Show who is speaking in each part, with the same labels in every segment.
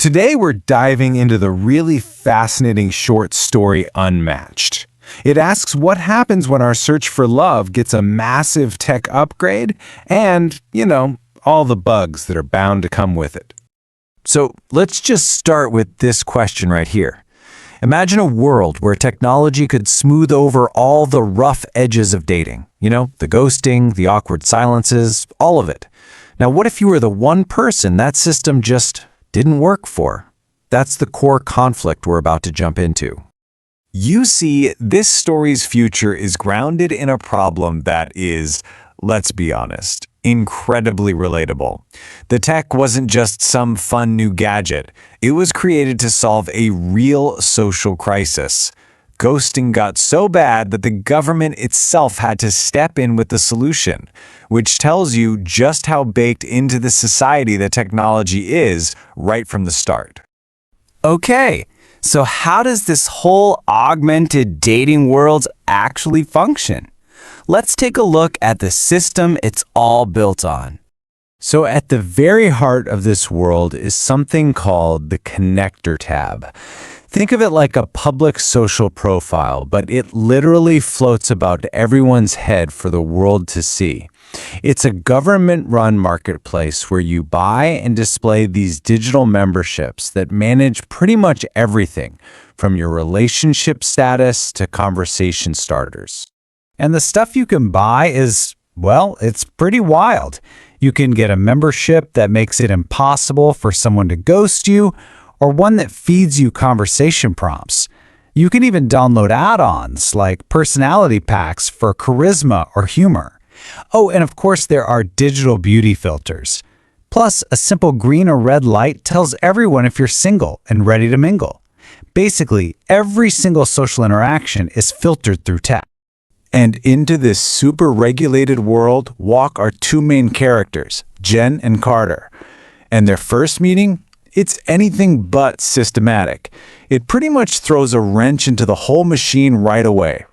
Speaker 1: Today we're diving into the really fascinating short story Unmatched. It asks what happens when our search for love gets a massive tech upgrade and, all the bugs that are bound to come with it.
Speaker 2: So let's just start with this question right here. Imagine a world where technology could smooth over all the rough edges of dating. The ghosting, the awkward silences, all of it. Now, what if you were the one person that system just didn't work for? That's the core conflict we're about to jump into.
Speaker 3: You see, this story's future is grounded in a problem that is, let's be honest, incredibly relatable. The tech wasn't just some fun new gadget. It was created to solve a real social crisis. Ghosting got so bad that the government itself had to step in with the solution, which tells you just how baked into the society the technology is right from the start.
Speaker 4: Okay, so how does this whole augmented dating world actually function? Let's take a look at the system it's all built on.
Speaker 1: So at the very heart of this world is something called the connector tab. Think of it like a public social profile, but it literally floats above everyone's head for the world to see. It's a government-run marketplace where you buy and display these digital memberships that manage pretty much everything, from your relationship status to conversation starters. And the stuff you can buy is, it's pretty wild. You can get a membership that makes it impossible for someone to ghost you, or one that feeds you conversation prompts. You can even download add-ons like personality packs for charisma or humor. Oh, and of course there are digital beauty filters. Plus, a simple green or red light tells everyone if you're single and ready to mingle. Basically, every single social interaction is filtered through tech.
Speaker 3: And into this super regulated world walk our two main characters, Jen and Carter. And their first meeting? It's anything but systematic. It pretty much throws a wrench into the whole machine right away.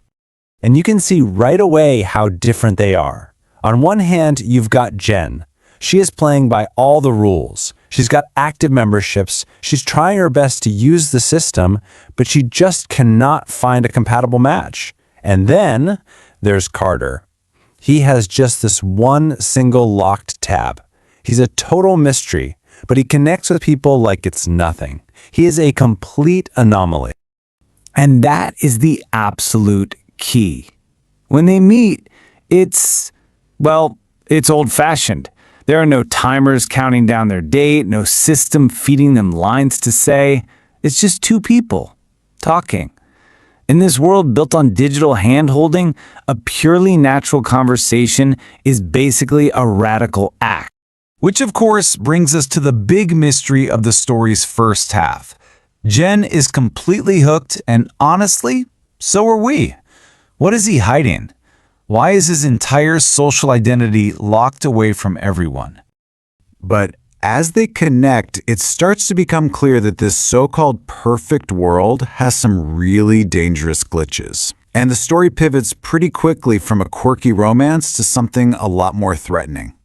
Speaker 2: And you can see right away how different they are. On one hand, you've got Jen. She is playing by all the rules. She's got active memberships. She's trying her best to use the system, but she just cannot find a compatible match. And then there's Carter. He has just this one single locked tab. He's a total mystery, but he connects with people like it's nothing. He is a complete anomaly.
Speaker 4: And that is the absolute key. When they meet, it's old-fashioned. There are no timers counting down their date, no system feeding them lines to say. It's just two people talking. In this world built on digital hand-holding, a purely natural conversation is basically a radical act.
Speaker 1: Which of course brings us to the big mystery of the story's first half. Jen is completely hooked, and honestly, so are we. What is he hiding? Why is his entire social identity locked away from everyone?
Speaker 3: But as they connect, it starts to become clear that this so-called perfect world has some really dangerous glitches. And the story pivots pretty quickly from a quirky romance to something a lot more threatening.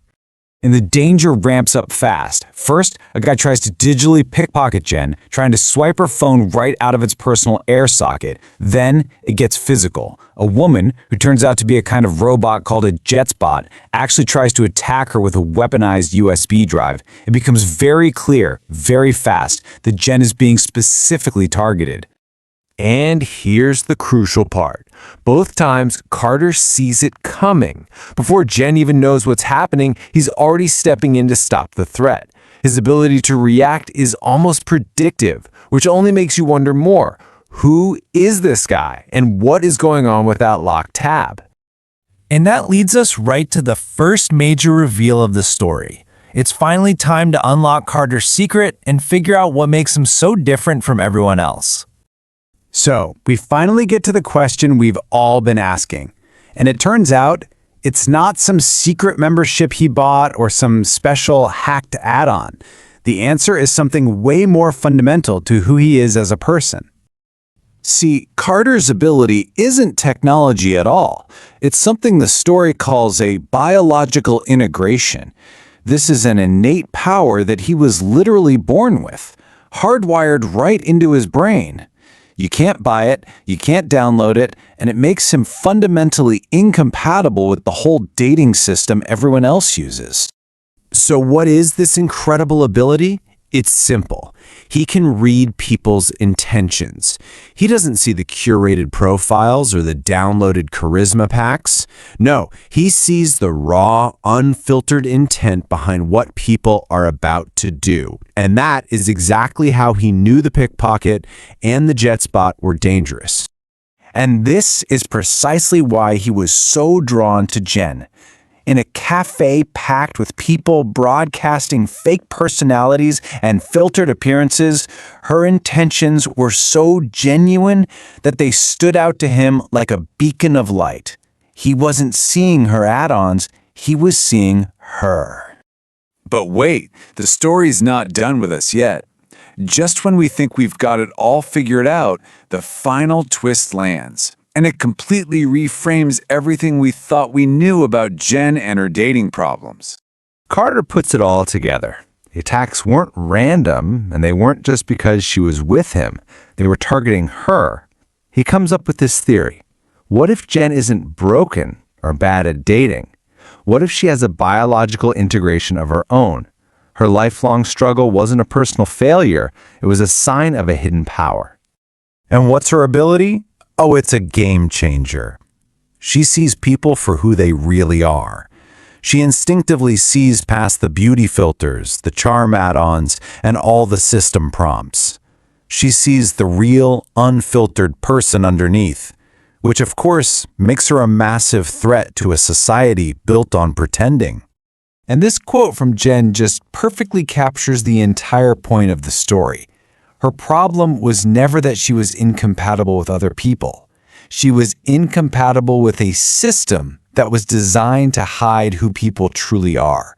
Speaker 2: And the danger ramps up fast. First, a guy tries to digitally pickpocket Jen, trying to swipe her phone right out of its personal air socket. Then it gets physical. A woman, who turns out to be a kind of robot called a JetSpot, actually tries to attack her with a weaponized USB drive. It becomes very clear, very fast, that Jen is being specifically targeted.
Speaker 5: And here's the crucial part. Both times, Carter sees it coming. Before Jen even knows what's happening, he's already stepping in to stop the threat. His ability to react is almost predictive, which only makes you wonder more. Who is this guy, and what is going on with that locked tab?
Speaker 6: And that leads us right to the first major reveal of the story. It's finally time to unlock Carter's secret and figure out what makes him so different from everyone else.
Speaker 1: So, we finally get to the question we've all been asking. And it turns out, it's not some secret membership he bought or some special hacked add-on. The answer is something way more fundamental to who he is as a person.
Speaker 3: See, Carter's ability isn't technology at all. It's something the story calls a biological integration. This is an innate power that he was literally born with.
Speaker 2: hardwired right into his brain. You can't buy it, you can't download it, and it makes him fundamentally incompatible with the whole dating system everyone else uses.
Speaker 1: So what is this incredible ability? It's simple. He can read people's intentions. He doesn't see the curated profiles or the downloaded charisma packs. No, he sees the raw, unfiltered intent behind what people are about to do. And that is exactly how he knew the pickpocket and the jet spot were dangerous.
Speaker 2: And this is precisely why he was so drawn to Jen. In a cafe packed with people broadcasting fake personalities and filtered appearances, her intentions were so genuine that they stood out to him like a beacon of light. He wasn't seeing her add-ons, he was seeing her.
Speaker 3: But wait, the story's not done with us yet. Just when we think we've got it all figured out, the final twist lands. And it completely reframes everything we thought we knew about Jen and her dating problems.
Speaker 1: Carter puts it all together. The attacks weren't random, and they weren't just because she was with him. They were targeting her. He comes up with this theory. What if Jen isn't broken or bad at dating? What if she has a biological integration of her own? Her lifelong struggle wasn't a personal failure. It was a sign of a hidden power.
Speaker 2: And what's her ability? Oh, it's a game changer. She sees people for who they really are. She instinctively sees past the beauty filters, the charm add-ons, and all the system prompts. She sees the real, unfiltered person underneath, which of course makes her a massive threat to a society built on pretending.
Speaker 1: And this quote from Jen just perfectly captures the entire point of the story. Her problem was never that she was incompatible with other people. She was incompatible with a system that was designed to hide who people truly are.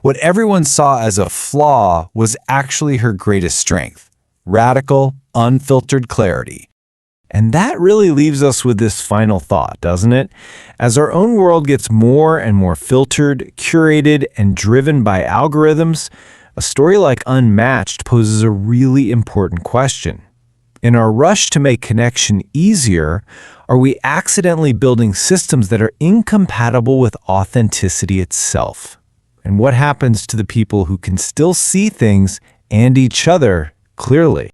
Speaker 1: What everyone saw as a flaw was actually her greatest strength: radical, unfiltered clarity. And that really leaves us with this final thought, doesn't it? As our own world gets more and more filtered, curated, and driven by algorithms, a story like Unmatched poses a really important question. In our rush to make connection easier, are we accidentally building systems that are incompatible with authenticity itself? And what happens to the people who can still see things and each other clearly?